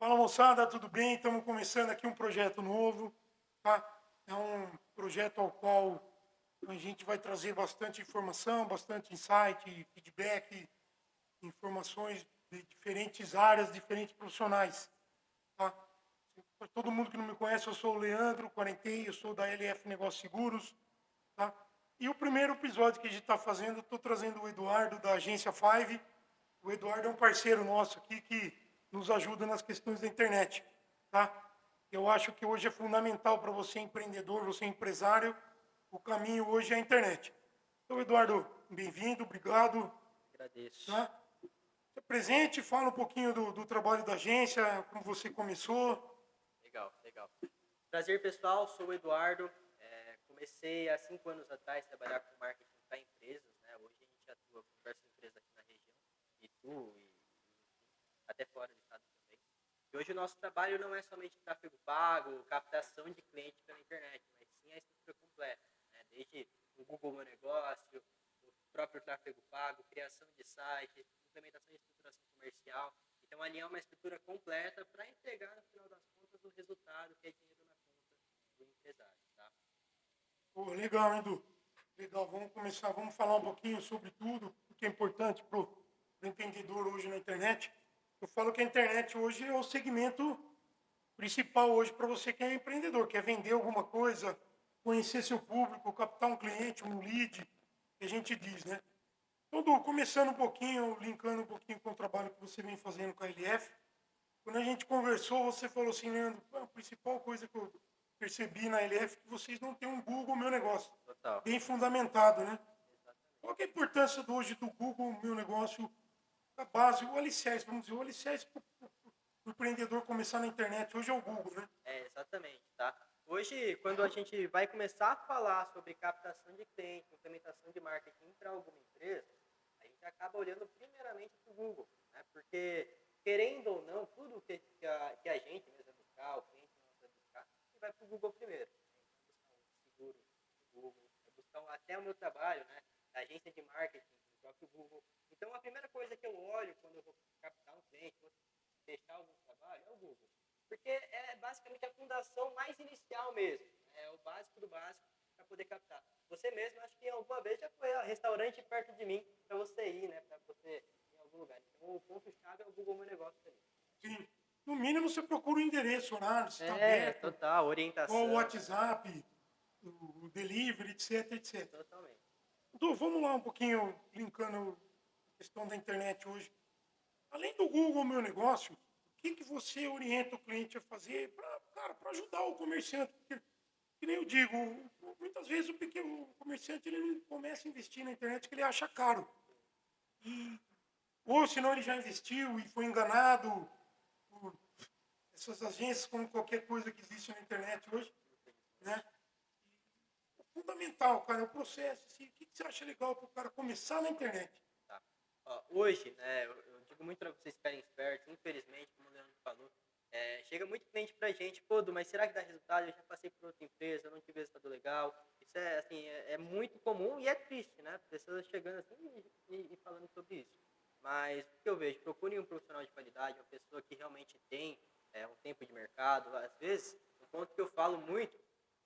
Fala moçada, tudo bem? Estamos começando aqui um projeto novo, tá? É um projeto ao qual a gente vai trazer bastante informação, bastante insight, feedback, informações de diferentes áreas, diferentes profissionais, tá? Para todo mundo que não me conhece, eu sou o Leandro Quarentei, eu sou da LF Negócios Seguros, tá? E o primeiro episódio que a gente está fazendo, eu estou trazendo o Eduardo da Agência Five. O Eduardo é um parceiro nosso aqui que nos ajuda nas questões da internet, tá? Eu acho que hoje é fundamental para você empreendedor, você empresário, o caminho hoje é a internet. Então, Eduardo, bem-vindo, obrigado, Agradeço. tá? Se apresente, fala um pouquinho do trabalho da agência, como você começou. Legal, legal. Prazer, pessoal. Sou o Eduardo. Comecei há 5 anos atrás a trabalhar com marketing para empresas, né? Hoje a gente atua com diversas empresas aqui na região, Itu e até fora do estado também. E hoje o nosso trabalho não é somente tráfego pago, captação de cliente pela internet, mas sim a estrutura completa, né? Desde o Google Meu Negócio, o próprio tráfego pago, criação de site, implementação de estruturação comercial. Então, alinhar uma estrutura completa para entregar, no final das contas, o resultado que é dinheiro na conta do empresário, tá? Pô, legal, hein, Edu? Legal, vamos começar, vamos falar um pouquinho sobre tudo, o que é importante para o empreendedor hoje na internet. Eu falo que a internet hoje é o segmento principal hoje para você que é empreendedor, quer vender alguma coisa, conhecer seu público, captar um cliente, um lead, que a gente diz, né? Então, Du, começando um pouquinho, linkando um pouquinho com o trabalho que você vem fazendo com a LF, quando a gente conversou, você falou assim, Leandro, a principal coisa que eu percebi na LF é que vocês não têm um Google Meu Negócio, Total. bem fundamentado, né? Exatamente. Qual que é a importância hoje do Google Meu Negócio, a base, o alicerce, vamos dizer, o alicerce para o empreendedor começar na internet, hoje é o Google, né? Exatamente, tá? Hoje, quando a gente vai começar a falar sobre captação de cliente, implementação de marketing para alguma empresa, a gente acaba olhando primeiramente para o Google, né? Porque, querendo ou não, tudo que a gente mesmo vai buscar, o cliente nosso vai buscar, ele vai para o Google primeiro. Então, buscar um seguro no Google, buscar até o meu trabalho, né? A agência de marketing no próprio Google. Então, a primeira coisa que eu olho quando eu vou captar um cliente, vou fechar algum trabalho, é o Google. Porque é basicamente a fundação mais inicial mesmo. É o básico do básico para poder captar. Você mesmo, acho que alguma vez já foi a restaurante perto de mim para você ir, né? Para você ir em algum lugar. Então, o ponto-chave é o Google Meu Negócio ali. Sim. No mínimo, você procura o endereço, horário, se está aberto, Total. qual o Orientação. WhatsApp, o delivery, etc, etc. Totalmente. Então, vamos lá um pouquinho, linkando a questão da internet hoje. Além do Google Meu Negócio, o que você orienta o cliente a fazer para ajudar o comerciante? Porque, que nem eu digo, muitas vezes o pequeno comerciante ele não começa a investir na internet porque ele acha caro. E, ou senão ele já investiu e foi enganado por essas agências, como qualquer coisa que existe na internet hoje, né? É fundamental, cara, é o processo. Assim, o que você acha legal para o cara começar na internet? Tá. Ó, hoje, né, eu digo muito para vocês ficarem espertos, infelizmente, como o Leandro falou, chega muito cliente pra gente, pô, Du, mas será que dá resultado? Eu já passei por outra empresa, eu não tive resultado legal. Isso é, assim, é muito comum e é triste, né? Pessoas chegando assim e falando sobre isso. Mas o que eu vejo, procurem um profissional de qualidade, uma pessoa que realmente tem um tempo de mercado. Às vezes, um ponto que eu falo muito,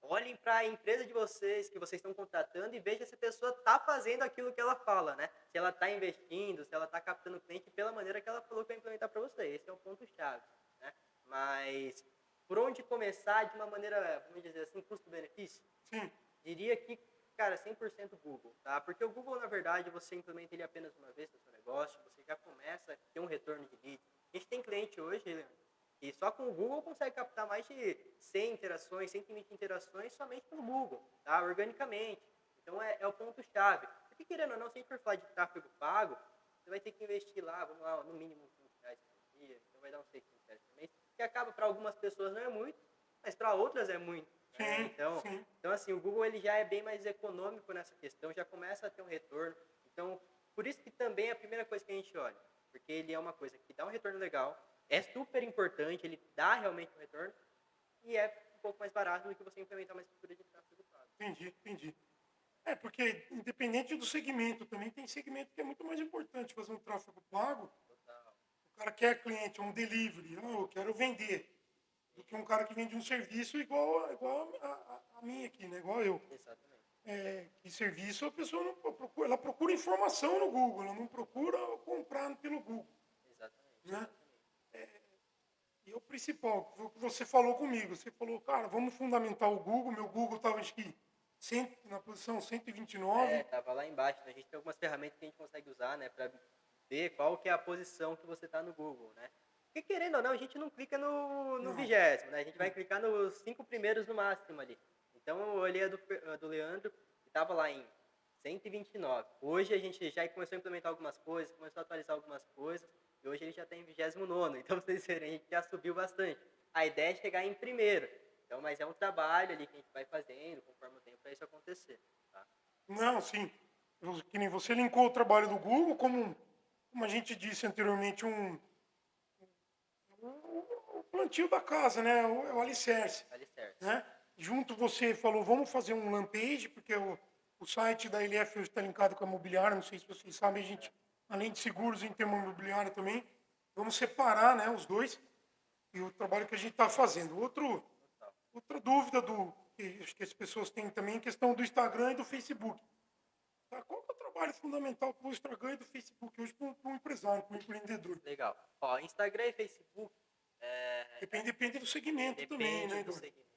olhem para a empresa de vocês, que vocês estão contratando, e vejam se a pessoa está fazendo aquilo que ela fala, né? Se ela está investindo, se ela está captando cliente pela maneira que ela falou que vai implementar para você. Esse é o ponto-chave, né? Mas por onde começar de uma maneira, vamos dizer assim, custo-benefício? Sim, Diria que, cara, 100% Google, tá? Porque o Google, na verdade, você implementa ele apenas uma vez no seu negócio, você já começa a ter um retorno de lead. A gente tem cliente hoje, Leandro, e só com o Google consegue captar mais de 100 interações, 120 interações somente pelo Google, tá? Organicamente. Então é o ponto-chave. Porque, querendo ou não, se a gente for falar de tráfego pago, você vai ter que investir lá, vamos lá, no mínimo R$ 20 por dia, então vai dar uns R$ 600 por mês, que acaba para algumas pessoas não é muito, mas para outras é muito. Né? sim, Então, sim. então, assim, o Google ele já é bem mais econômico nessa questão, já começa a ter um retorno. Então, por isso que também é a primeira coisa que a gente olha, porque ele é uma coisa que dá um retorno legal, é super importante, ele dá realmente um retorno e é um pouco mais barato do que você implementar uma estrutura de tráfego pago. Entendi, entendi. É, porque independente do segmento, também tem segmento que é muito mais importante fazer um tráfego pago. Total. O cara quer cliente, é um delivery, eu quero vender. Do que um cara que vende um serviço igual a mim aqui, né? Igual eu. Exatamente. Que serviço a pessoa não procura, ela procura informação no Google, ela não procura comprar pelo Google, Exatamente. né? E o principal, o que você falou comigo, você falou, cara, vamos fundamentar o Google, meu Google estava acho que na posição 129. Tava lá embaixo, né? A gente tem algumas ferramentas que a gente consegue usar, né, para ver qual que é a posição que você está no Google, né? Porque querendo ou não, a gente não clica no Não, 20º, né? A gente vai clicar nos 5 primeiros no máximo ali. Então eu olhei a do Leandro, que estava lá em 129. Hoje a gente já começou a implementar algumas coisas, começou a atualizar algumas coisas, e hoje ele já está em 29º. Então vocês verem, a gente já subiu bastante. A ideia é chegar em primeiro. Então, mas é um trabalho ali que a gente vai fazendo conforme o tempo para isso acontecer. Tá? não, sim. Que nem você linkou o trabalho do Google como a gente disse anteriormente, o plantio da casa, né? É o alicerce. Alicerce. Né? Junto você falou, vamos fazer um Lampage, porque o site da LF hoje está linkado com a imobiliária, não sei se vocês sabem, a gente, além de seguros em termos imobiliário também, vamos separar, né, os dois, e o trabalho que a gente está fazendo. Outra dúvida que acho que as pessoas têm também, questão do Instagram e do Facebook. Tá? Qual que é o trabalho fundamental para o Instagram e do Facebook hoje para um empresário, para um empreendedor? Legal. Ó, Instagram e Facebook Depende do segmento também, depende né, do Eduardo? segmento.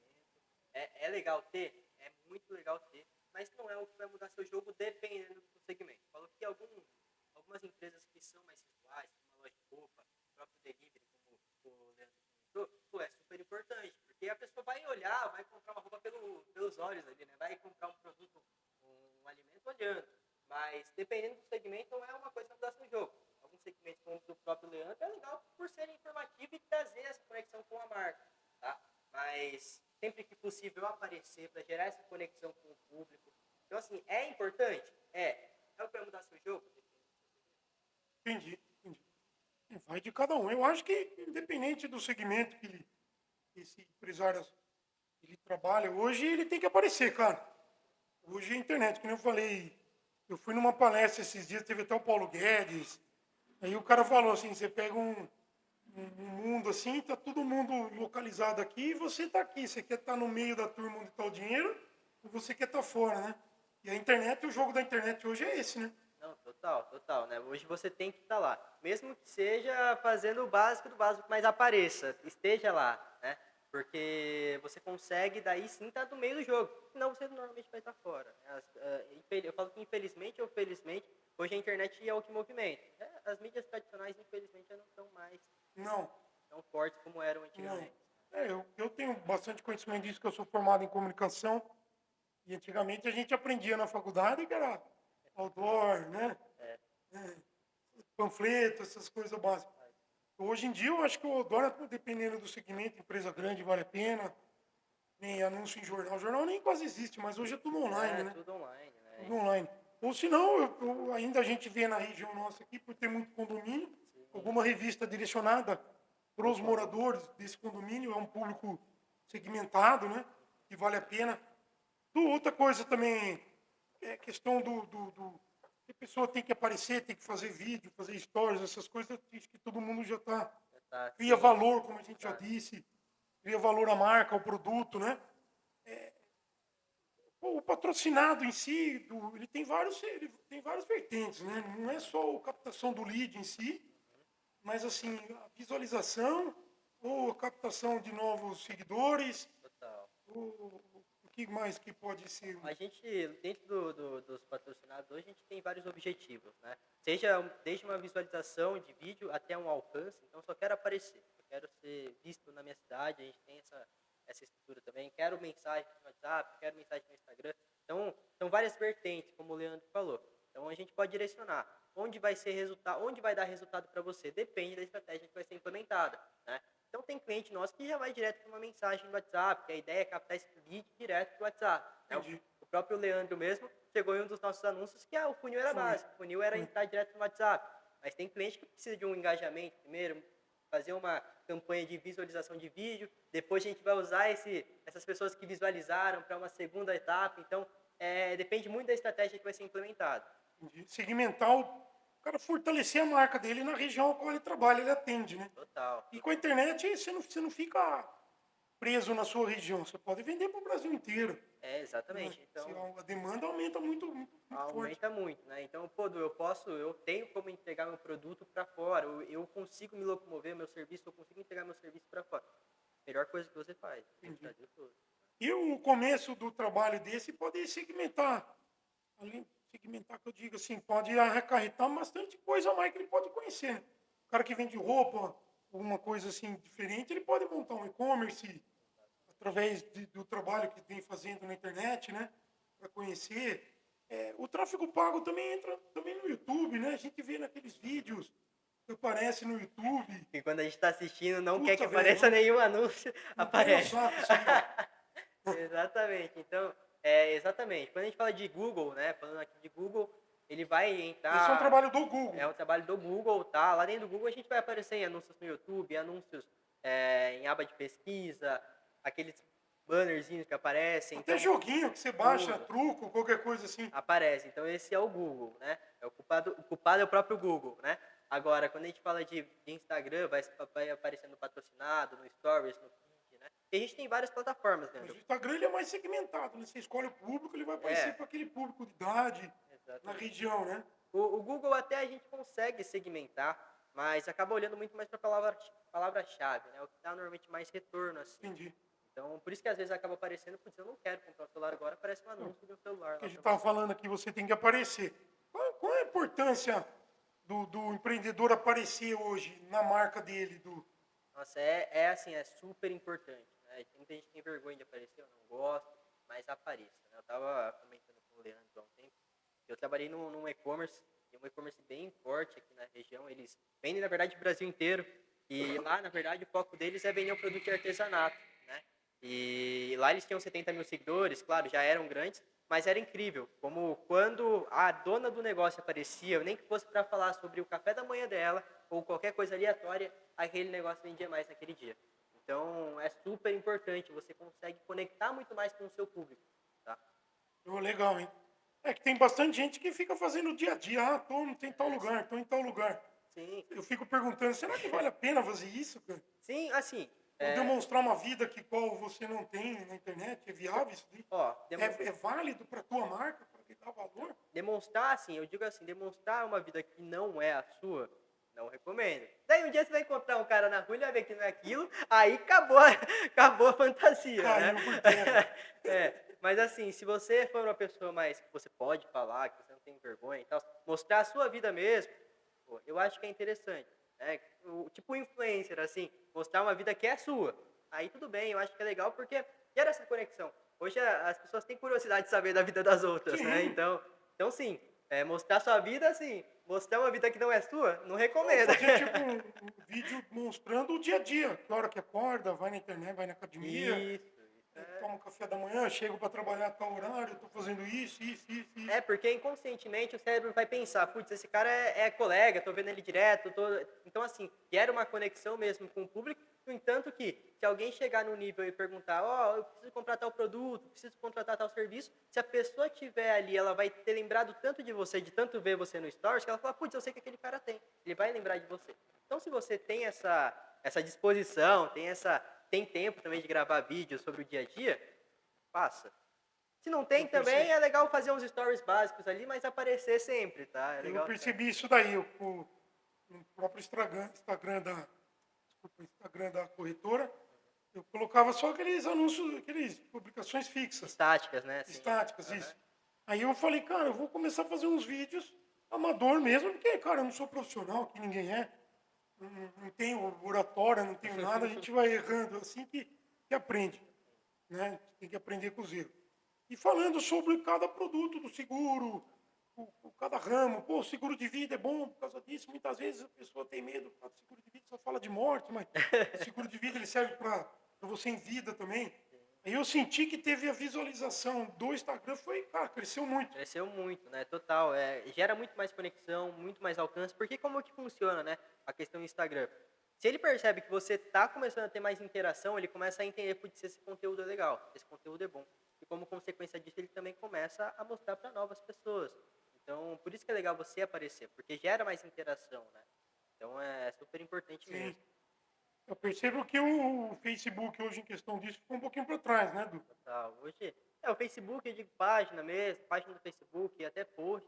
É legal ter, é muito legal ter, mas não é o que vai mudar seu jogo dependendo do segmento. Falou que algumas empresas que são mais visuais, como uma loja de roupa, o próprio delivery, como o Leandro comentou, pô, é super importante, porque a pessoa vai olhar, vai comprar uma roupa pelos olhos ali, né? Vai comprar um produto, um alimento olhando. Mas dependendo do segmento, não é uma coisa que vai mudar seu jogo. Alguns segmentos, como o do próprio Leandro, é legal por ser informativo e trazer essa conexão com a marca, tá? Mas sempre que possível aparecer para gerar essa conexão com o público. Então, assim, é importante? É o que vai mudar seu jogo? Entendi. Vai de cada um. Eu acho que, independente do segmento que esse empresário ele trabalha, hoje ele tem que aparecer, cara. Hoje é a internet, como eu falei, eu fui numa palestra esses dias, teve até o Paulo Guedes, aí o cara falou assim, você pega um mundo assim, tá todo mundo localizado aqui, e você tá aqui, você quer estar no meio da turma onde está o dinheiro, ou você quer estar fora, né? E a internet, o jogo da internet hoje é esse, né? Não, total, né? Hoje você tem que estar lá. Mesmo que seja fazendo o básico do básico, mas apareça, esteja lá, né? Porque você consegue daí sim estar no meio do jogo. Senão você normalmente vai estar fora. Eu falo que infelizmente ou felizmente, hoje a internet é o que movimenta. As mídias tradicionais, infelizmente, já não estão mais Não, tão fortes como eram não. antigamente. Eu tenho bastante conhecimento disso, que eu sou formado em comunicação, e antigamente a gente aprendia na faculdade que era outdoor, né? É, panfleto, essas coisas básicas. Hoje em dia, eu acho que o outdoor, dependendo do segmento, empresa grande, vale a pena. Nem anúncio em jornal. Jornal nem quase existe, mas hoje é tudo online, né? Tudo online, Tudo né? online. Ou se não, ainda a gente vê na região nossa aqui, por ter muito condomínio, Sim, alguma revista direcionada para os moradores desse condomínio, é um público segmentado, né? Que vale a pena. Outra coisa também é questão que a pessoa tem que aparecer, tem que fazer vídeo, fazer stories, essas coisas, acho que todo mundo já está. tá, Cria sim, valor, como a gente já tá. disse, cria valor à marca, ao produto, né? O patrocinado em si, ele tem várias vertentes, né? Não é só a captação do lead em si, mas assim, a visualização, ou a captação de novos seguidores, Total. o que mais que pode ser? A gente, dentro dos patrocinados, hoje a gente tem vários objetivos, né? Seja desde uma visualização de vídeo até um alcance, então só quero aparecer, eu quero ser visto na minha cidade, a gente tem essa estrutura também, quero mensagem no WhatsApp, quero mensagem no Instagram, então são várias vertentes, como o Leandro falou. Então a gente pode direcionar onde vai ser resultado, onde vai dar resultado para você, depende da estratégia que vai ser implementada, né? Então tem cliente nosso que já vai direto para uma mensagem no WhatsApp, que a ideia é captar esse lead direto para o WhatsApp. Né? Entendi. O próprio Leandro mesmo chegou em um dos nossos anúncios que o funil era Foi. básico, o funil era entrar direto no WhatsApp. Mas tem cliente que precisa de um engajamento primeiro, fazer uma campanha de visualização de vídeo, depois a gente vai usar essas pessoas que visualizaram para uma segunda etapa, então depende muito da estratégia que vai ser implementada. Entendi. Segmentar cara fortalecer a marca dele na região ao qual ele trabalha, ele atende, né? Total. E com a internet você não fica preso na sua região, você pode vender para o Brasil inteiro, É, né? exatamente. Então, A demanda aumenta muito forte. aumenta muito, né? Então, pô, Du, eu tenho como entregar meu produto para fora, eu consigo me locomover, meu serviço, eu consigo entregar meu serviço para fora. Melhor coisa que você faz, no Entendi. Brasil todo. E o começo do trabalho desse pode segmentar, além de segmentar que eu digo assim, pode acarretar bastante coisa a mais que ele pode conhecer, né? O cara que vende roupa, alguma coisa assim diferente, ele pode montar um e-commerce através do trabalho que vem fazendo na internet, né? Para conhecer. O tráfego pago também entra também no YouTube, né? A gente vê naqueles vídeos que aparecem no YouTube. E quando a gente está assistindo, não quer que Puta, velho, apareça nenhum anúncio, não põe no aparece. saco isso aí. Exatamente. Então, exatamente. Quando a gente fala de Google, né? Falando aqui de Google, ele vai Esse é um entrar. trabalho do Google. É um trabalho do Google, tá? Lá dentro do Google a gente vai aparecer em anúncios no YouTube, anúncios em aba de pesquisa, aqueles bannerzinhos que aparecem. Até Então, joguinho que você baixa, tudo truco, qualquer coisa assim. aparece. Então, esse é o Google, né? O culpado é o próprio Google, né? Agora, quando a gente fala de Instagram, vai aparecendo patrocinado, no Stories, no feed, né? E a gente tem várias plataformas, né? Mas o Instagram ele é mais segmentado, né? Você escolhe o público, ele vai aparecer para aquele público de idade, na Exatamente. região, né? O Google até a gente consegue segmentar, mas acaba olhando muito mais para palavra-chave, né? O que dá normalmente mais retorno, assim. Entendi. Então, por isso que às vezes acaba aparecendo, putz, eu não quero comprar um celular agora, aparece um anúncio de um celular. O que a Lá gente pra estava falando aqui, você tem que aparecer. Qual é a importância do empreendedor aparecer hoje na marca dele? Nossa, assim, é super importante, né? Muita gente tem vergonha de aparecer, eu não gosto, mas apareça, né? Eu tava comentando com o Leandro há um tempo, eu trabalhei num e-commerce, e um e-commerce bem forte aqui na região, eles vendem, na verdade, o Brasil inteiro, e lá, na verdade, o foco deles é vender um produto de artesanato, né? E lá eles tinham 70 mil seguidores, claro, já eram grandes, mas era incrível, como quando a dona do negócio aparecia, nem que fosse para falar sobre o café da manhã dela, ou qualquer coisa aleatória, aquele negócio vendia mais naquele dia. Então, é super importante, você consegue conectar muito mais com o seu público, tá? Oh, legal, hein? É que tem bastante gente que fica fazendo o dia a dia. Ah, tô em tal lugar, tô em tal lugar. Sim, Eu fico perguntando, será que vale a pena fazer isso, cara? sim, assim, Ou demonstrar uma vida que qual você não tem na internet? É viável isso daí? ó, É válido para tua marca, para que dá valor? demonstrar, assim, eu digo assim, demonstrar uma vida que não é a sua, não recomendo. Daí um dia você vai encontrar um cara na rua, ele vai ver que não é aquilo, aí acabou, acabou a fantasia, Caiu né? por terra. Mas assim, se você for uma pessoa mais que você pode falar, que você não tem vergonha e tal, mostrar a sua vida mesmo, pô, eu acho que é interessante. Né? Tipo influencer, assim, mostrar uma vida que é sua. Aí tudo bem, eu acho que é legal porque gera essa conexão. Hoje as pessoas têm curiosidade de saber da vida das outras, né? Sim. Então sim, mostrar sua vida, assim, mostrar uma vida que não é sua, não Ou recomendo. fazer tipo um vídeo mostrando o dia a dia. Que hora que acorda, vai na internet, vai na academia, Isso toma um café da manhã, chego para trabalhar a tal horário, tô fazendo isso. porque inconscientemente o cérebro vai pensar, putz, esse cara é colega, tô vendo ele direto, então assim, gera uma conexão mesmo com o público, no entanto que, se alguém chegar no nível e perguntar, ó, eu preciso comprar tal produto, preciso contratar tal serviço, se a pessoa tiver ali, ela vai ter lembrado tanto de você, de tanto ver você no Stories, que ela fala, putz, eu sei que aquele cara tem, ele vai lembrar de você. Então se você tem essa disposição, tem tempo também de gravar vídeos sobre o dia a dia, faça. Se não tem Eu também, percebi. é legal fazer uns stories básicos ali, mas aparecer sempre, tá? É Eu legal. percebi isso daí. No próprio Instagram da corretora, eu colocava só aqueles anúncios, aqueles publicações fixas, Estáticas, né? Assim. estáticas, isso. Aí eu falei, cara, eu vou começar a fazer uns vídeos amador mesmo, porque, cara, eu não sou profissional, que ninguém é. Não tenho oratória, não tenho nada, a gente vai errando assim que aprende, né? Tem que aprender com os erros. E falando sobre cada produto do seguro, cada ramo, pô, seguro de vida é bom por causa disso. Muitas vezes a pessoa tem medo, por causa do seguro de vida só fala de morte, mas o seguro de vida ele serve para você em vida também. Aí eu senti que teve a visualização do Instagram, cara, cresceu muito. Cresceu muito, né? Total. Gera muito mais conexão, muito mais alcance, porque como que funciona, né? A questão do Instagram. Se ele percebe que você está começando a ter mais interação, ele começa a entender, putz, esse conteúdo é legal, esse conteúdo é bom. E como consequência disso, ele também começa a mostrar para novas pessoas. Então, por isso que é legal você aparecer, porque gera mais interação, né? Então, é super importante Sim. mesmo. Eu percebo que o Facebook hoje, em questão disso, ficou um pouquinho para trás, né, Du? Total. Hoje, o Facebook, eu digo página mesmo, página do Facebook e até post.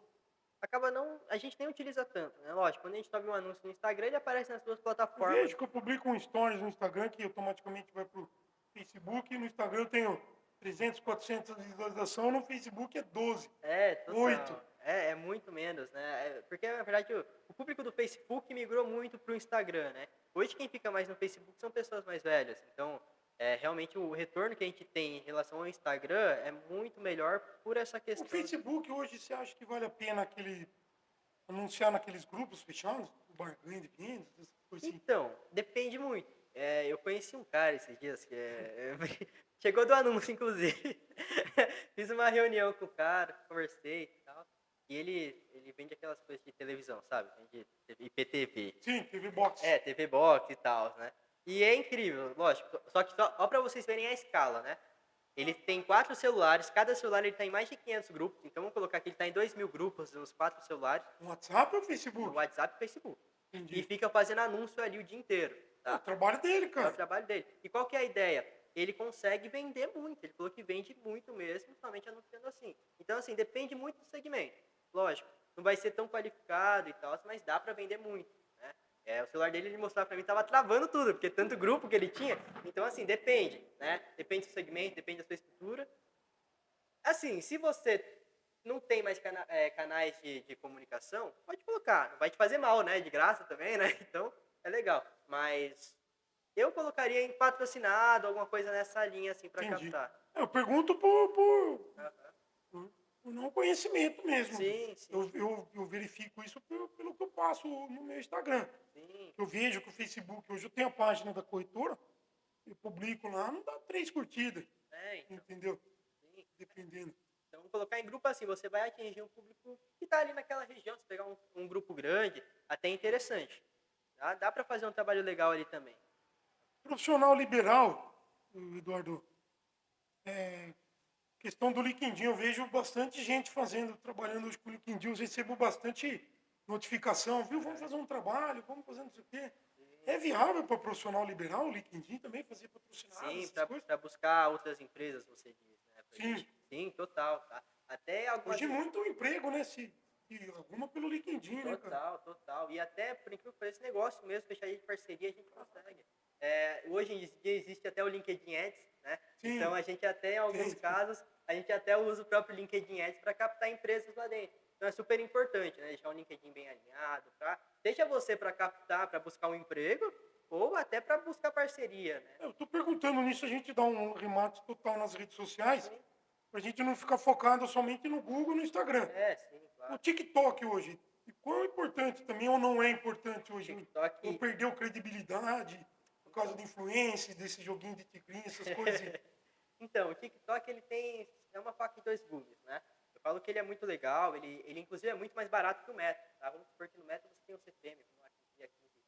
Acaba não, a gente nem utiliza tanto, né? Lógico, quando a gente sobe um anúncio no Instagram, ele aparece nas duas Eu plataformas. vejo que eu publico um stories no Instagram que automaticamente vai pro Facebook. E no Instagram eu tenho 300, 400 visualizações. No Facebook é 12, É, 8. total. É muito menos, né? Porque, na verdade, o público do Facebook migrou muito pro Instagram, né? Hoje, quem fica mais no Facebook são pessoas mais velhas. Então, realmente, o retorno que a gente tem em relação ao Instagram é muito melhor por essa O questão. Facebook hoje, você acha que vale a pena anunciar naqueles grupos fechados? O barganha de vendas, essas coisas assim. Então, depende muito. Eu conheci um cara esses dias que chegou do anúncio, inclusive. Fiz uma reunião com o cara, conversei e tal. E ele vende aquelas coisas de televisão, sabe? Vende IPTV. Sim, TV Box. TV Box e tal, né? E é incrível, lógico. Só que só para vocês verem a escala, né? Ele tem 4 celulares, cada celular ele tá em mais de 500 grupos. Então vamos colocar que ele tá em 2.000 grupos nos 4 celulares, No WhatsApp ou no Facebook? WhatsApp e Facebook. E Entendi. fica fazendo anúncio ali o dia inteiro, É o tá? trabalho dele, É o cara. trabalho dele. E qual que é a ideia? Ele consegue vender muito. Ele falou que vende muito mesmo, somente anunciando assim. Então, assim, depende muito do segmento. Lógico, não vai ser tão qualificado e tal, mas dá para vender muito, né? O celular dele, ele mostrava para mim, tava travando tudo, porque tanto grupo que ele tinha. Então, assim, depende, né? Depende do segmento, depende da sua estrutura. Assim, se você não tem mais canais de comunicação, pode colocar. Não vai te fazer mal, né? De graça também, né? Então, é legal. Mas eu colocaria em patrocinado, alguma coisa nessa linha, assim, para Entendi. captar. Eu pergunto por Aham. não conhecimento mesmo. Sim, sim, Eu verifico isso pelo que eu passo no meu Instagram. sim. Eu vejo que o Facebook, hoje eu tenho a página da corretora, eu publico lá, não dá 3 curtidas, Então, entendeu? sim. Dependendo. Então, colocar em grupo assim, você vai atingir um público que está ali naquela região. Se pegar um grupo grande, até interessante. Dá para fazer um trabalho legal ali também. Profissional liberal, Eduardo, questão do LinkedIn, eu vejo bastante gente trabalhando hoje com o LinkedIn, eu recebo bastante notificação, viu? Vamos fazer um trabalho, vamos fazer não sei o quê. É viável para profissional liberal o LinkedIn também fazer patrocinado, Sim, essas coisas? para buscar outras empresas, você diz, né? Sim. Sim, total, tá? Até algumas... Hoje muito emprego, né? E alguma pelo LinkedIn, né, cara? Total, total. E até, por incrível que pareça, esse negócio mesmo, fechar de parceria, a gente consegue. Hoje em dia existe até o LinkedIn Ads, né? Sim. Então, a gente até, em alguns Sim. casos, a gente até usa o próprio LinkedIn Ads para captar empresas lá dentro. Então, é super importante, né? Deixar o LinkedIn bem alinhado, seja você para captar, para buscar um emprego, ou até para buscar parceria, né? Eu estou perguntando nisso, a gente dá um remate total nas redes sociais, Sim. para a gente não ficar focado somente no Google e no Instagram. Sim, O claro. TikTok hoje, e quão é importante também ou não é importante hoje? TikTok... Ou perdeu credibilidade por causa de influência, desse joguinho de tigrinho, essas coisas. Então, o TikTok, ele é uma faca de dois gumes, né? Eu falo que ele é muito legal, ele inclusive é muito mais barato que o Meta, tá? Vamos supor que no Meta você tem o CPM, como atingir a R$ 15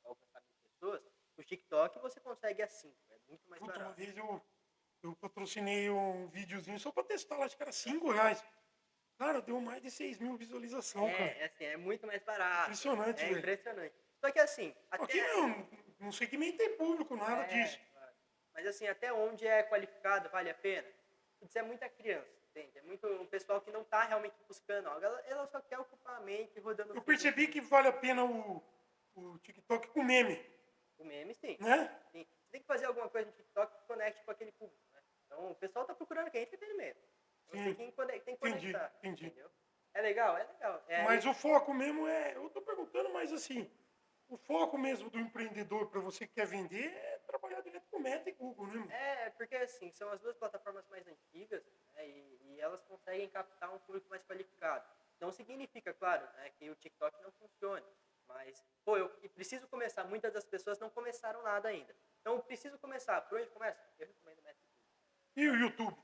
para alcançar 1.000 pessoas. No TikTok você consegue a 5, é muito mais Puta, uma barato. vez eu patrocinei um videozinho só para testar, acho que era R$ 5. Cara, deu mais de 6 mil visualizações, cara. Assim, é muito mais barato. Impressionante, É velho. impressionante. Só que assim, Aqui não segmentei público, nada disso. Claro. Mas assim, até onde é qualificado, vale a pena? Isso é muita criança, entende? É muito um pessoal que não está realmente buscando algo. Ela só quer ocupar a mente rodando... Eu percebi que vale a pena o TikTok com meme, O meme, sim. né? Sim. Você tem que fazer alguma coisa no TikTok que conecte com aquele público, né? Então, o pessoal está procurando quem é entretenimento. Então, Sim. tem que conectar. Entendi. Entendeu? É legal, é legal. Mas o foco mesmo eu estou perguntando, mas assim, o foco mesmo do empreendedor para você que quer vender é trabalhar direto com Meta e Google, né, mano? Porque assim, são as duas plataformas mais antigas, né, e elas conseguem captar um público mais qualificado. Não significa, claro, né, que o TikTok não funcione, mas, eu preciso começar. Muitas das pessoas não começaram nada ainda. Então, eu preciso começar. Por onde começa? Eu recomendo o Meta e Google. E o YouTube?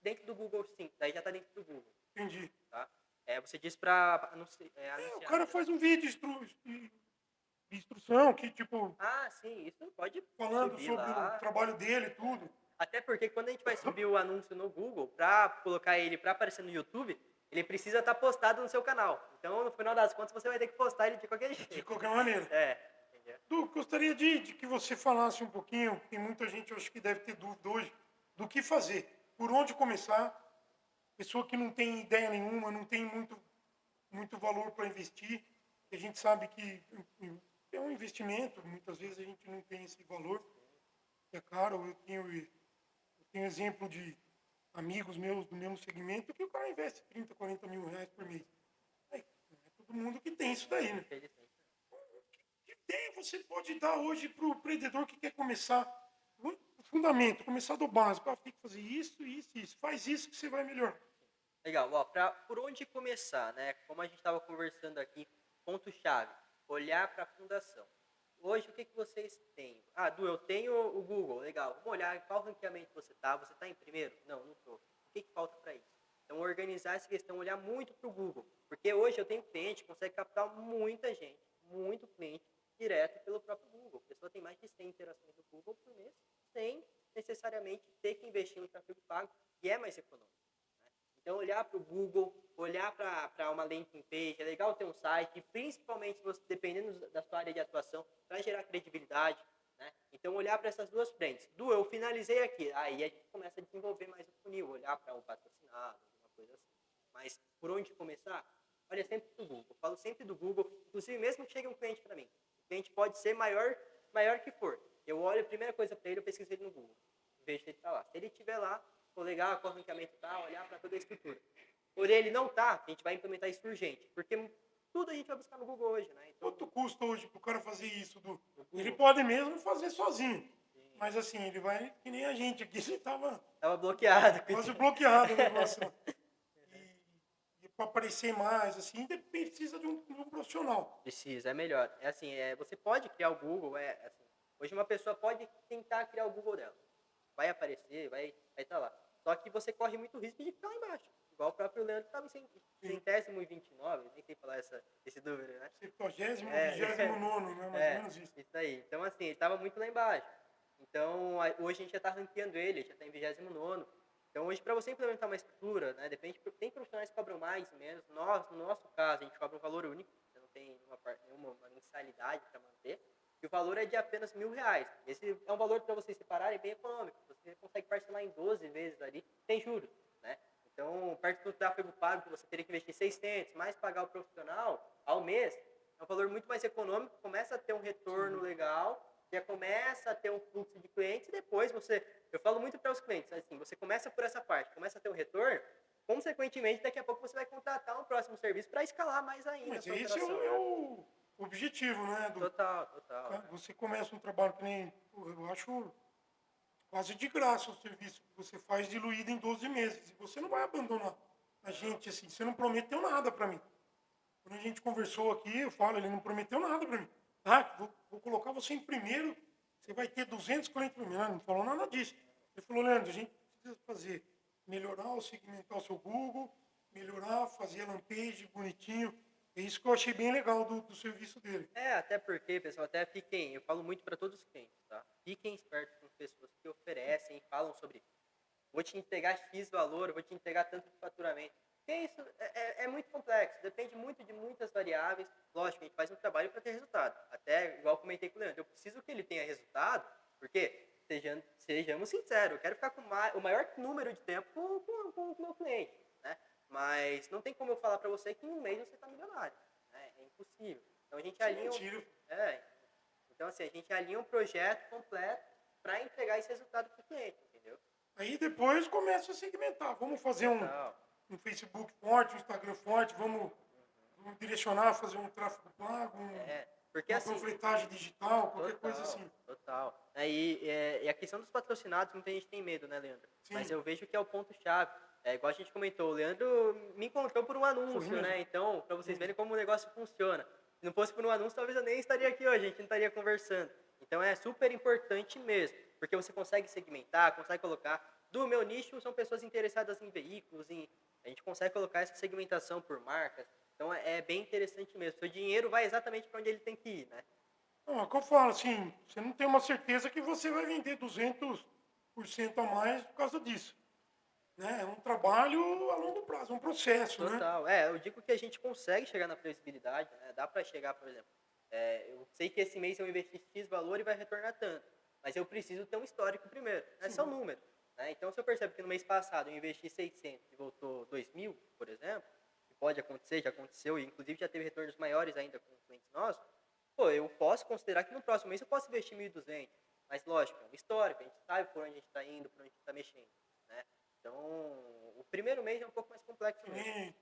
Dentro do Google, sim. Daí já está dentro do Google. Entendi. Tá? Você diz para anunciar. O cara faz um vídeo de instrução que, tipo, Sim, isso pode falando subir sobre lá. o trabalho dele e tudo. Até porque quando a gente vai subir o anúncio no Google, para colocar ele para aparecer no YouTube, ele precisa estar postado no seu canal. Então, no final das contas, você vai ter que postar ele de qualquer De jeito. qualquer maneira. Entendeu? Du, gostaria de que você falasse um pouquinho, tem muita gente, eu acho que deve ter dúvida hoje, do que fazer, por onde começar. Pessoa que não tem ideia nenhuma, não tem muito valor para investir, a gente sabe que é um investimento, muitas vezes a gente não tem esse valor, é caro. Eu tenho exemplo de amigos meus do mesmo segmento que o cara investe 30, 40 mil reais por mês. Aí, não é todo mundo que tem isso daí, né? Infelizmente. Que ideia você pode dar hoje para o empreendedor que quer começar? O fundamento, começar do básico. Tem que fazer isso, isso, isso. Faz isso que você vai melhor. Legal, ó, por onde começar, né? Como a gente estava conversando aqui, ponto-chave, olhar para a fundação. Hoje, o que vocês têm? Ah, Du, eu tenho o Google, legal. Vamos olhar em qual ranqueamento você está. Você está em primeiro? Não estou. O que falta para isso? Então, organizar essa questão, olhar muito para o Google. Porque hoje eu tenho cliente que consegue captar muita gente, muito cliente, direto pelo próprio Google. A pessoa tem mais de 100 interações do Google por mês, sem necessariamente ter que investir no tráfego pago, e é mais econômico. Então, olhar para o Google, olhar para uma landing page, é legal ter um site, principalmente você, dependendo da sua área de atuação, para gerar credibilidade. Né? Então, olhar para essas duas frentes. Eu finalizei aqui. Aí a gente começa a desenvolver mais o funil, olhar para um patrocinado, alguma coisa assim. Mas, por onde começar? Olha sempre do Google. Eu falo sempre do Google, inclusive mesmo que chegue um cliente para mim. O cliente pode ser maior que for. Eu olho a primeira coisa para ele, eu pesquiso ele no Google. Vejo se ele está lá. Se ele estiver lá, vou legal qual ranqueamento tá, olhar para toda a estrutura. Porém, ele não tá, a gente vai implementar isso urgente, porque tudo a gente vai buscar no Google hoje, né? Então, Quanto custa hoje para o cara fazer isso? Ele pode mesmo fazer sozinho. Sim. Mas assim, ele vai, que nem a gente aqui, ele tava bloqueado. Quase bloqueado o negócio. E para aparecer mais, assim, precisa de um profissional. Precisa, é melhor. É assim, você pode criar o Google, assim, hoje uma pessoa pode tentar criar o Google dela. Vai aparecer, vai estar lá. Só que você corre muito risco de ficar lá embaixo. Igual o próprio Leandro estava em centésimo e 29, nem sei falar esse número, né? 70º, 29º, né? Mais ou menos isso. Isso aí. Então, assim, ele estava muito lá embaixo. Então, hoje a gente já está ranqueando ele já está em 29º. Então, hoje, para você implementar uma estrutura, né, depende, tem profissionais que cobram mais e menos. No nosso caso, a gente cobra um valor único, você não tem nenhuma mensalidade para manter. E o valor é de apenas R$1.000. Esse é um valor para vocês separarem bem econômico. Você consegue parcelar em 12 vezes ali, sem juros, né? Então, perto do tráfego pago, que você teria que investir 600, mais pagar o profissional ao mês, é um valor muito mais econômico, começa a ter um retorno legal, já começa a ter um fluxo de clientes, e depois eu falo muito para os clientes, assim, você começa por essa parte, começa a ter um retorno, consequentemente, daqui a pouco você vai contratar um próximo serviço para escalar mais ainda. Mas esse é o objetivo, né? Total. Você começa um trabalho que nem, eu acho quase de graça o serviço que você faz diluído em 12 meses. E você não vai abandonar a gente assim, você não prometeu nada para mim. Quando a gente conversou aqui, eu falo, ele não prometeu nada para mim. Vou colocar você em primeiro, você vai ter 200 clientes por mês. Não falou nada disso. Ele falou, Leandro, a gente precisa melhorar, segmentar o seu Google, melhorar, fazer a landing bonitinho. É isso que eu achei bem legal do serviço dele. Até porque, pessoal, eu falo muito para todos os clientes, tá? Fiquem espertos com pessoas que oferecem e falam sobre vou te entregar X valor, vou te entregar tanto de faturamento. Porque isso é muito complexo, depende muito de muitas variáveis. Lógico, a gente faz um trabalho para ter resultado. Até, igual comentei com o Leandro, eu preciso que ele tenha resultado, porque, sejamos sinceros, eu quero ficar com o maior número de tempo com o meu cliente, né? Mas não tem como eu falar para você que em um mês você está milionário. Né? É impossível. Então a gente alinha. Então, assim, a gente alinha um projeto completo para entregar esse resultado para o cliente, entendeu? Aí depois começa a segmentar. Vamos fazer um Facebook forte, um Instagram forte, vamos direcionar, fazer um tráfego pago, porque, uma assim, panfletagem digital, qualquer coisa assim. Total. E a questão dos patrocinados, muita gente tem medo, né, Leandro? Sim. Mas eu vejo que é o ponto-chave. Igual a gente comentou, o Leandro me encontrou por um anúncio, né? Então, para vocês verem como o negócio funciona. Se não fosse por um anúncio, talvez eu nem estaria aqui hoje, a gente não estaria conversando. Então, é super importante mesmo, porque você consegue segmentar, consegue colocar. Do meu nicho, são pessoas interessadas em veículos, a gente consegue colocar essa segmentação por marcas. Então, é bem interessante mesmo. Seu dinheiro vai exatamente para onde ele tem que ir, né? Não, é o que eu falo, assim, você não tem uma certeza que você vai vender 200% a mais por causa disso. né? É um trabalho a longo prazo, é um processo, né? Total. Eu digo que a gente consegue chegar na previsibilidade, né? Dá para chegar, por exemplo, eu sei que esse mês eu investi X valor e vai retornar tanto, mas eu preciso ter um histórico primeiro, né? São números, né? Então, se eu percebo que no mês passado eu investi 600 e voltou 2.000, por exemplo, que pode acontecer, já aconteceu, e inclusive já teve retornos maiores ainda com clientes nossos, pô, eu posso considerar que no próximo mês eu posso investir 1.200, mas lógico, é um histórico, a gente sabe por onde a gente está indo, por onde a gente está mexendo, né? Então, o primeiro mês é um pouco mais complexo Que mesmo. nem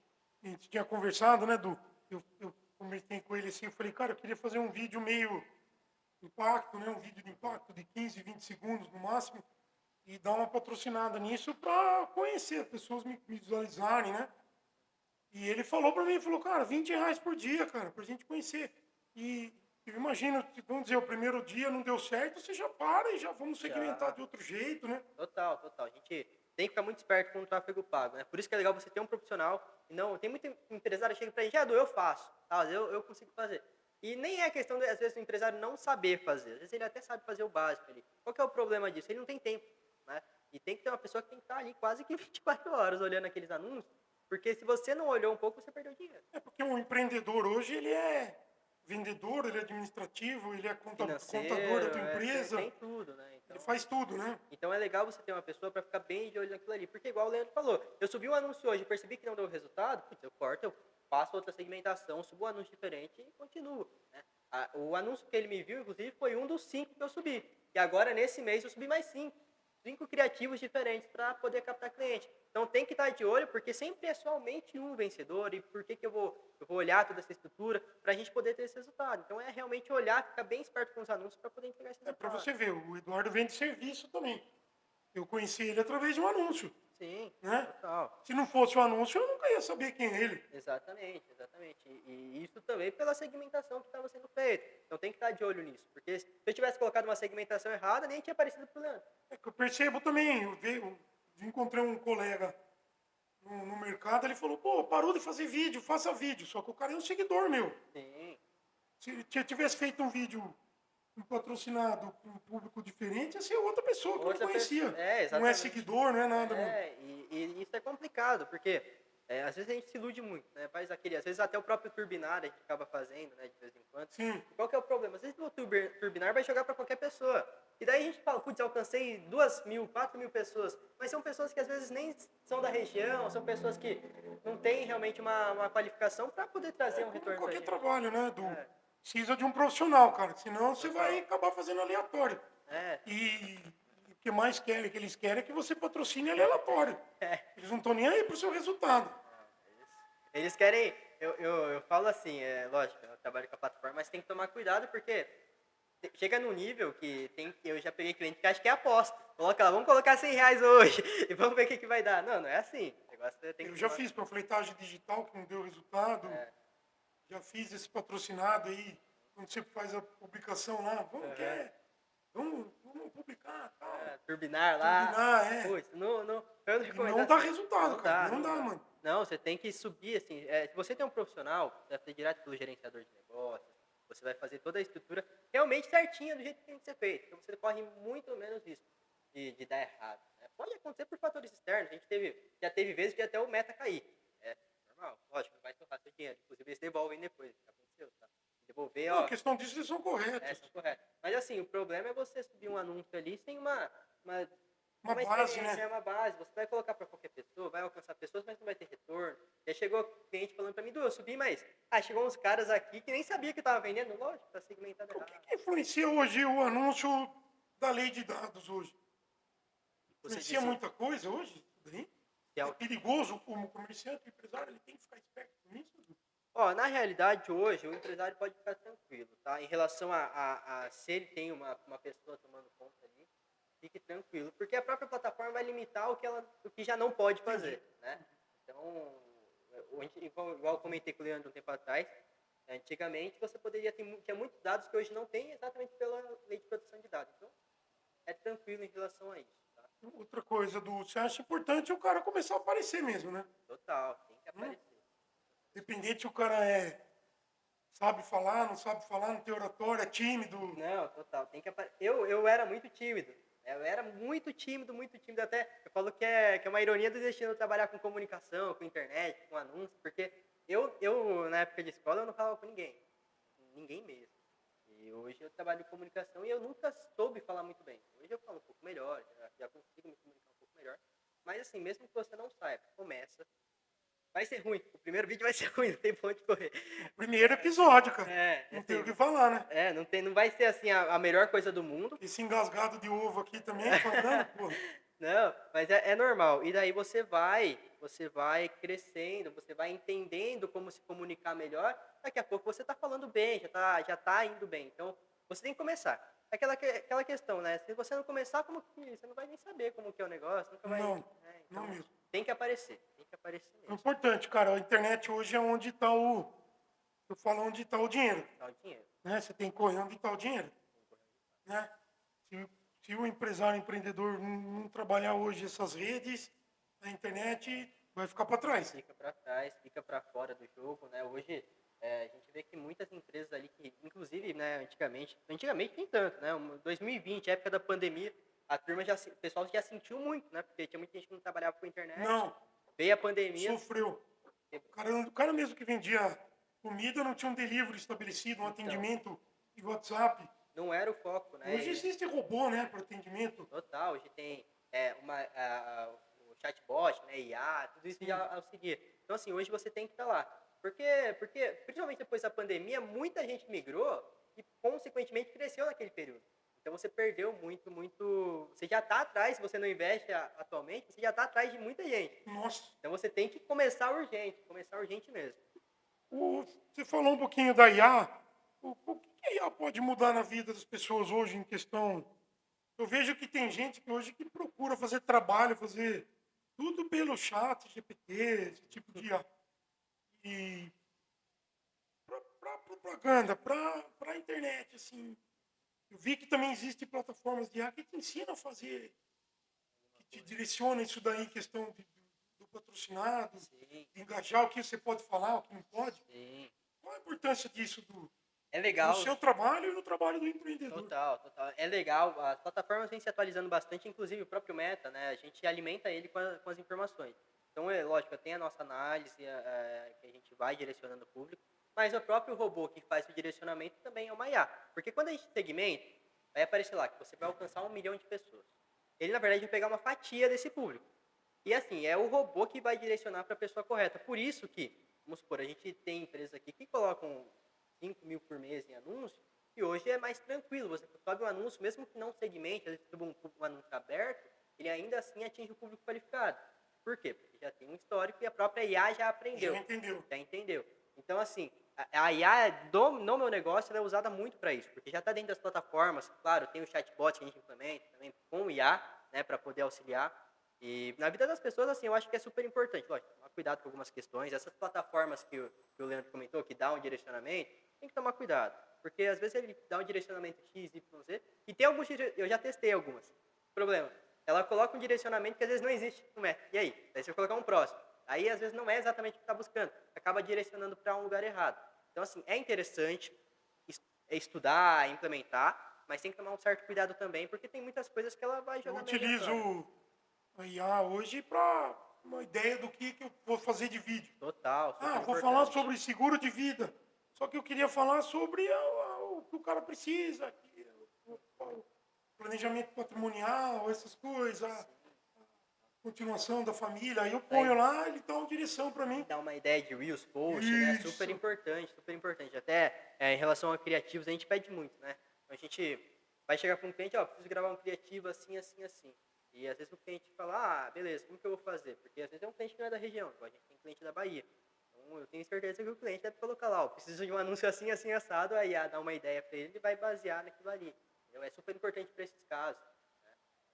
a gente tinha conversado, né, Du? Eu conversei com ele assim, eu falei, cara, eu queria fazer um vídeo meio impacto, né? Um vídeo de impacto de 15, 20 segundos no máximo e dar uma patrocinada nisso para conhecer, as pessoas me visualizarem, né? E ele falou para mim, falou, cara, R$ 20 por dia, cara, pra gente conhecer. E eu imagino, vamos dizer, o primeiro dia não deu certo, você já para e já vamos segmentar Já, de outro jeito, né? total, total. A gente tem que ficar muito esperto com o tráfego pago, né? Por isso que é legal você ter um profissional. E não, tem muito empresário que chega pra gente, eu faço, tá? Eu consigo fazer. E nem é questão, às vezes, do empresário não saber fazer. Às vezes ele até sabe fazer o básico ali. Qual que é o problema disso? Ele não tem tempo, né? E tem que ter uma pessoa que tem que estar ali quase que 24 horas olhando aqueles anúncios, porque se você não olhou um pouco, você perdeu dinheiro. É porque o empreendedor hoje, ele é vendedor, ele é administrativo, ele é contador da Financeiro, tua você empresa, tem tudo, né? ele Então, faz tudo, né? Então é legal você ter uma pessoa para ficar bem de olho naquilo ali. Porque igual o Leandro falou, eu subi um anúncio hoje e percebi que não deu resultado, putz, eu corto, eu faço outra segmentação, subo um anúncio diferente e continuo. Né? O anúncio que ele me viu, inclusive, foi um dos 5 que eu subi. E agora, nesse mês, eu subi mais 5. 5 criativos diferentes para poder captar cliente. Então tem que estar de olho, porque sempre é somente um vencedor. E por que, que eu vou olhar toda essa estrutura para a gente poder ter esse resultado? Então é realmente olhar, ficar bem esperto com os anúncios para poder entregar esse É para resultado. você ver, o Eduardo vende serviço também. Eu conheci ele através de um anúncio, Sim, né? total. Se não fosse o anúncio, eu nunca ia saber quem é ele. Exatamente, exatamente. E isso também pela segmentação que estava sendo feita. Então tem que estar de olho nisso. Porque se eu tivesse colocado uma segmentação errada, nem tinha aparecido pro Leandro. É que eu percebo também, eu encontrei um colega no mercado, ele falou, pô, parou de fazer vídeo, faça vídeo. Só que o cara é um seguidor meu. Sim, Se eu tivesse feito um vídeo patrocinado para um público diferente, ia ser outra pessoa que eu não outra pessoa. conhecia. Não é Exatamente. seguidor, não é nada, mano. E isso é complicado, porque às vezes a gente se ilude muito, né? Faz aquele, às vezes até o próprio turbinar a gente acaba fazendo, né, de vez em quando. Sim. Qual que é o problema? Às vezes o turbinar vai jogar para qualquer pessoa. E daí a gente fala, putz, alcancei 2.000, 4.000 pessoas. Mas são pessoas que às vezes nem são da região, são pessoas que não têm realmente uma qualificação para poder trazer um Como retorno para a qualquer gente. trabalho, né, Du? É, Precisa de um profissional, cara. Senão você total. vai acabar fazendo aleatório. É, E o que mais querem, que eles querem é que você patrocine aleatório. é. Eles não estão nem aí pro seu resultado. Eles querem, eu falo assim, lógico, eu trabalho com a plataforma, mas tem que tomar cuidado porque chega num nível que eu já peguei cliente que acha que é aposta. Coloca lá, vamos colocar R$ 100 hoje e vamos ver o que vai dar. Não, não é assim. O negócio tem que Eu já tomar. fiz panfletagem digital que não deu resultado. É, Já fiz esse patrocinado aí. Quando você faz a publicação lá, uhum. vamos publicar, tal. Turbinar lá. Turbinar, é. Putz, eu não E recomendo não dá assim. resultado, cara. Não dá, mano. Não, você tem que subir, assim, se você tem um profissional, você vai fazer direto pelo gerenciador de negócios, você vai fazer toda a estrutura realmente certinha do jeito que tem que ser feito. Então você corre muito menos risco de dar errado. Né? Pode acontecer por fatores externos, já teve vezes de até o meta cair. É normal, lógico, não vai torrar seu dinheiro. Inclusive eles devolvem depois, já aconteceu, tá? Devolver, Não, a ó, questão disso, eles são corretos. são corretos. Mas assim, o problema é você subir um anúncio ali sem uma, Uma uma base, experiência, né? uma base. Você vai colocar para qualquer pessoa, vai alcançar pessoas, mas não vai ter retorno. Já chegou cliente falando para mim, eu subi, mas chegou uns caras aqui que nem sabia que estava vendendo. Lógico, tá segmentado O errado. que influencia hoje o anúncio da lei de dados hoje? Você Influencia disse muita coisa hoje? Tudo bem? que É perigoso como comerciante, o empresário, ele tem que ficar esperto com isso? ó, na realidade, hoje, o empresário pode ficar tranquilo, tá? Em relação a se ele tem uma pessoa tomando conta ali, fique tranquilo, porque a própria plataforma vai limitar o que já não pode fazer, né? Então, igual eu comentei com o Leandro um tempo atrás, antigamente você poderia tinha muitos dados que hoje não tem exatamente pela lei de proteção de dados. Então, é tranquilo em relação a isso, tá? Outra coisa, você acha importante o cara começar a aparecer mesmo, né? Total, tem que aparecer. Independente se o cara sabe falar, não tem oratória, é tímido. Não, total, tem que aparecer. Eu era muito tímido. Eu era muito tímido, até eu falo que é uma ironia do destino trabalhar com comunicação, com internet, com anúncio, porque eu na época de escola, eu não falava com ninguém mesmo. E hoje eu trabalho com comunicação e eu nunca soube falar muito bem. Hoje eu falo um pouco melhor, já consigo me comunicar um pouco melhor. Mas assim, mesmo que você não saiba, começa. Vai ser ruim. O primeiro vídeo vai ser ruim, não tem pra onde correr. Primeiro episódio, cara. Não tem o Assim, que falar, né? não vai ser assim a melhor coisa do mundo. Esse engasgado de ovo aqui também, falando, pô. Não, mas é normal. E daí você vai crescendo, você vai entendendo como se comunicar melhor. Daqui a pouco você está falando bem, já tá indo bem. Então, você tem que começar. Aquela questão, né? Se você não começar, como que você não vai nem saber como que é o negócio, nunca vai. Não, Então, não mesmo. tem que aparecer É mesmo. importante, cara. A internet hoje é onde está eu falo onde está o dinheiro. Dá o dinheiro. Né? Você tem que correr onde está o dinheiro. Né? Se o empresário, empreendedor não trabalhar hoje essas redes, a internet vai ficar para trás. Fica para trás, fica para fora do jogo, né? Hoje a gente vê que muitas empresas ali que, inclusive, né, antigamente nem tanto, né? 2020, época da pandemia, o pessoal já sentiu muito, né? Porque tinha muita gente que não trabalhava com internet. Não, Veio a pandemia. sofreu. O cara mesmo que vendia comida não tinha um delivery estabelecido, um atendimento de WhatsApp. Não era o foco, né? Hoje existe robô, né, para atendimento. Total, hoje tem o chatbot, né, IA, tudo isso já auxilia. Então, assim, hoje você tem que estar lá. Porque, principalmente depois da pandemia, muita gente migrou e, consequentemente, cresceu naquele período. Então, você perdeu muito... Você já está atrás, se você não investe atualmente, você já está atrás de muita gente. Nossa. Então, você tem que começar urgente mesmo. Você falou um pouquinho da IA. O que a IA pode mudar na vida das pessoas hoje em questão... Eu vejo que tem gente que hoje que procura fazer trabalho, fazer tudo pelo chat, GPT, esse tipo de IA. E para propaganda, para internet, assim. Eu vi que também existem plataformas de IA que te ensinam a fazer, que te direcionam isso daí, questão do patrocinado, Sim. de engajar o que você pode falar, o que não pode. Sim. Qual a importância disso É legal. no seu trabalho e no trabalho do empreendedor? Total. É legal. As plataformas vêm se atualizando bastante, inclusive o próprio Meta, né? A gente alimenta ele com as informações. Então, lógico, tem a nossa análise, que a gente vai direcionando o público, mas o próprio robô que faz o direcionamento também é uma IA. Porque quando a gente segmenta, vai aparecer lá que você vai alcançar 1 milhão de pessoas. Ele, na verdade, vai pegar uma fatia desse público. E assim, é o robô que vai direcionar para a pessoa correta. Por isso que, vamos supor, a gente tem empresas aqui que colocam 5 mil por mês em anúncio, e hoje é mais tranquilo. Você sobe um anúncio, mesmo que não segmente, às vezes sobe um anúncio aberto, ele ainda assim atinge o público qualificado. Por quê? Porque já tem um histórico e a própria IA já aprendeu. Já entendeu. Então, assim, a IA no meu negócio ela é usada muito para isso, porque já está dentro das plataformas. Claro, tem o chatbot que a gente implementa também com IA, né, para poder auxiliar. E na vida das pessoas, assim, eu acho que é super importante. Lógico, tomar cuidado com algumas questões. Essas plataformas que o Leandro comentou, que dá um direcionamento, tem que tomar cuidado. Porque às vezes ele dá um direcionamento X, Y, Z, e tem alguns, eu já testei algumas. Problema, ela coloca um direcionamento que às vezes não existe no método. E aí? Daí você vai colocar um próximo. Aí às vezes não é exatamente o que está buscando. Acaba direcionando para um lugar errado. Então, assim, é interessante estudar, implementar, mas tem que tomar um certo cuidado também, porque tem muitas coisas que ela vai jogar. Eu utilizo a IA hoje para uma ideia do que eu vou fazer de vídeo. Total. Vou falar sobre seguro de vida. Só que eu queria falar sobre o que o cara precisa, o planejamento patrimonial, essas coisas, a continuação da família. Aí eu ponho lá, ele dá uma direção para mim. Dá uma ideia de Reels, post, né? Super importante. Até em relação a criativos, a gente pede muito, né? Então, a gente vai chegar para um cliente, preciso gravar um criativo assim. E às vezes o cliente fala, beleza, como que eu vou fazer? Porque às vezes é um cliente que não é da região, a gente tem cliente da Bahia. Então eu tenho certeza que o cliente deve colocar lá, preciso de um anúncio assim, assado, aí dá uma ideia para ele e vai basear naquilo ali. Então, é super importante para esses casos.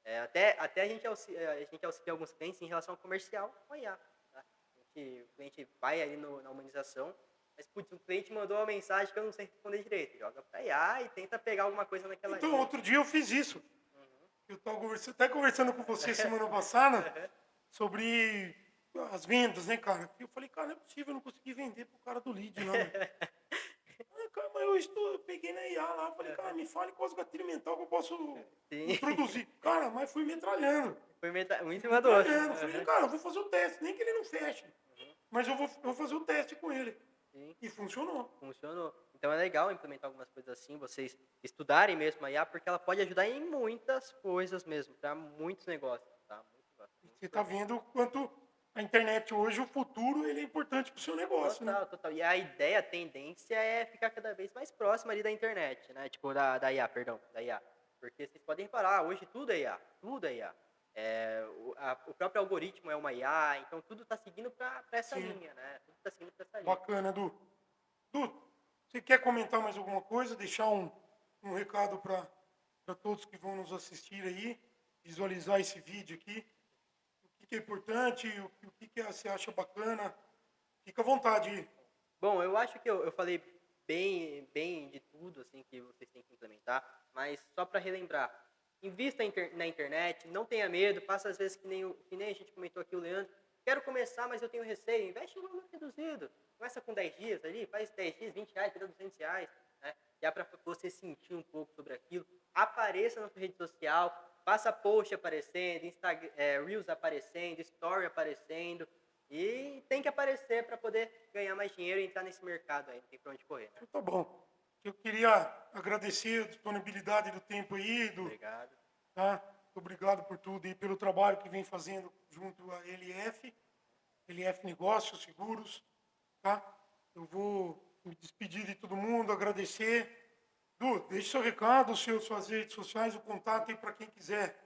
Né? Até a gente auxilia alguns clientes em relação ao comercial com a IA. Tá? O cliente vai ali na humanização, mas putz, o cliente mandou uma mensagem que eu não sei responder direito. Joga para a IA e tenta pegar alguma coisa naquela Então, outro dia eu fiz isso. Eu estava até conversando com você semana passada sobre as vendas, né, cara? Eu falei, cara, não é possível, eu não consegui vender pro cara do lead lá. eu peguei na IA lá, falei, cara, me fale quais gatilho mental que eu posso Sim. introduzir. Cara, mas fui metralhando. Foi um em cima do outro. Metralhando. Falei, cara, eu vou fazer o teste, nem que ele não feche. Mas eu vou fazer o teste com ele. Sim. E funcionou. Funcionou. Então é legal implementar algumas coisas assim, vocês estudarem mesmo a IA, porque ela pode ajudar em muitas coisas mesmo, para muitos negócios, tá? Muito bacana. Você tá vendo o quanto a internet hoje, o futuro, ele é importante pro seu negócio, né? Total, total. E a ideia, a tendência é ficar cada vez mais próxima ali da internet, né? Tipo, da IA, perdão, da IA. Porque vocês podem reparar, hoje tudo é IA, tudo é IA. O próprio algoritmo é uma IA, então tudo está seguindo para essa Sim. linha, né? Tudo está seguindo para essa linha. Bacana, Edu. Edu, você quer comentar mais alguma coisa? Deixar um recado para todos que vão nos assistir aí, visualizar esse vídeo aqui. O que é importante, o que você acha bacana. Fica à vontade. Bom, eu acho que eu falei bem de tudo assim que vocês têm que implementar, mas só para relembrar, invista na internet, não tenha medo, faça às vezes que nem a gente comentou aqui, o Leandro, quero começar, mas eu tenho receio, investe em um valor reduzido, começa com 10 dias ali, faz 10 dias, 20 reais, vira 200 reais, né? Já para você sentir um pouco sobre aquilo, apareça na sua rede social, faça post aparecendo, Instagram, Reels aparecendo, Story aparecendo, e tem que aparecer para poder ganhar mais dinheiro e entrar nesse mercado aí, não tem pra onde correr, né? Então, tá bom. Eu queria agradecer a disponibilidade do tempo aí, Edu. Obrigado. Tá? Muito obrigado por tudo e pelo trabalho que vem fazendo junto à LF Negócios, Seguros. Tá? Eu vou me despedir de todo mundo, agradecer. Du, deixe seu recado, suas redes sociais, o contato aí para quem quiser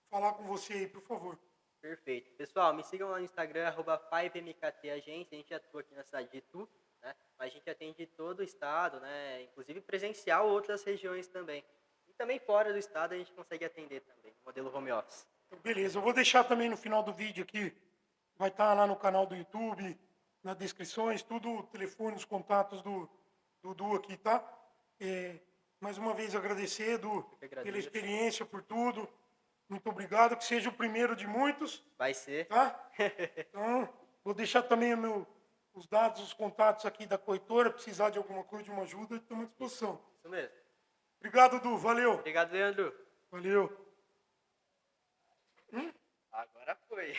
falar com você aí, por favor. Perfeito. Pessoal, me sigam lá no Instagram, @5mktagência. A gente atua aqui na cidade de Itu, né? Mas a gente atende todo o estado, né? Inclusive presencial outras regiões também. E também fora do estado a gente consegue atender também, modelo home office. Então, beleza, eu vou deixar também no final do vídeo aqui, vai estar lá no canal do YouTube, nas descrições, tudo, telefone, os contatos do Du aqui, tá? Mais uma vez agradecer, Edu, pela experiência, por tudo. Muito obrigado, que seja o primeiro de muitos. Vai ser. Tá? Então, vou deixar também os dados, os contatos aqui da corretora. Precisar de alguma coisa, de uma ajuda, estamos à disposição. Isso mesmo. Obrigado, Du. Valeu. Obrigado, Leandro. Valeu. Agora foi.